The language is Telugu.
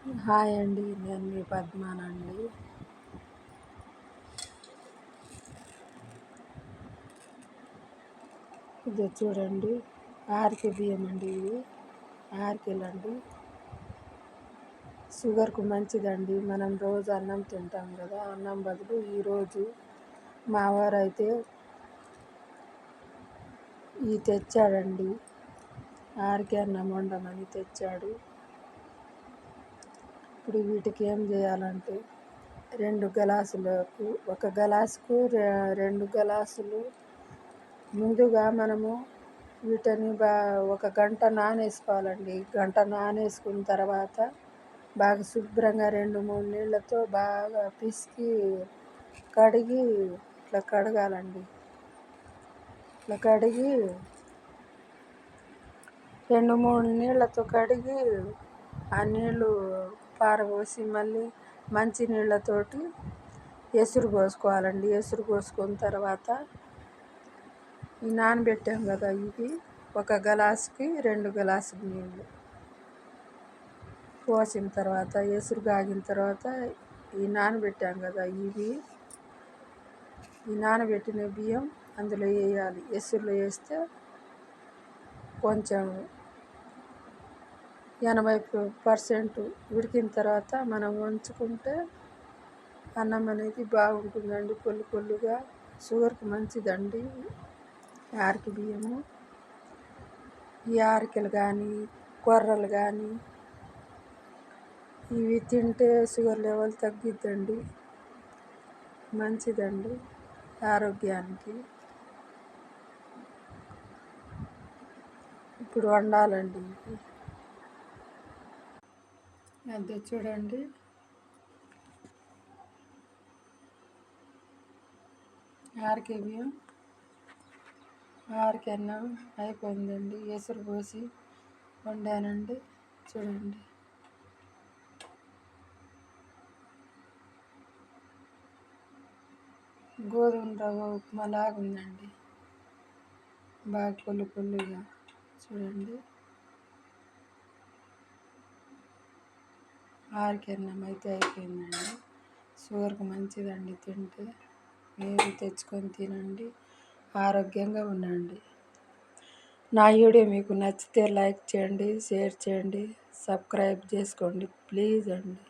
హాయ్ అండి, నేను మీ పద్మానండి. ఇది చూడండి, ఆర్కే బియ్యం అండి. ఇవి ఆర్కేలు అండి. షుగర్కు మంచిదండి. మనం రోజు అన్నం తింటాం కదా, అన్నం బదులు ఈరోజు మా వారైతే ఇవి తెచ్చాడండి. ఆర్కే అన్నం వండమని తెచ్చాడు. ఇప్పుడు వీటికి ఏం చేయాలంటే, 2 గ్లాసులకు, ఒక గ్లాసుకు 2 గ్లాసులు ముందుగా మనము వీటిని ఒక గంట నానేసుకోవాలండి. గంట నానేసుకున్న తర్వాత బాగా శుభ్రంగా 2-3 నీళ్ళతో బాగా పిసికి కడిగి ఇట్లా కడగాలండి. ఇట్లా కడిగి 2-3 నీళ్ళతో కడిగి ఆ నీళ్ళు పారబోసి మళ్ళీ మంచి నీళ్ళతోటి ఎసురు పోసుకోవాలండి. ఎసురు పోసుకున్న తర్వాత ఈ నానబెట్టాం కదా, ఇవి ఒక గ్లాసుకి 2 గ్లాసులు నీళ్ళు పోసిన తర్వాత ఎసురు కాగిన తర్వాత ఈ నానబెట్టాం కదా, ఈ నానబెట్టిన బియ్యం అందులో వేయాలి. ఎసురులో వేస్తే కొంచెం 80% ఉడికిన తర్వాత మనం వంచుకుంటే అన్నం అనేది బాగుంటుందండి. పొల్లు పొల్లుగా, షుగర్కి మంచిదండి ఆర్కే బియ్యము. ఈ ఆర్కెలు కానీ కొర్రలు కానీ ఇవి తింటే షుగర్ లెవెల్ తగ్గిద్దండి, మంచిదండి ఆరోగ్యానికి. ఇప్పుడు వండాలండి. అది చూడండి, ఆర్కే బియ్యం, ఆర్కే అన్నం అయిపోయిందండి. ఎసురు పోసి వండానండి. చూడండి, గోధుమ రవ్వ ఉప్మా లాగుందండి, బాగా పొల్లు పొల్లుగా. చూడండి, ఆర్కే అన్నం అయితే అయిపోయిందండి. షుగర్కి మంచిదండి తింటే. మీరు తెచ్చుకొని తినండి, ఆరోగ్యంగా ఉండండి. నా వీడియో మీకు నచ్చితే లైక్ చేయండి, షేర్ చేయండి, సబ్స్క్రైబ్ చేసుకోండి ప్లీజ్ అండి.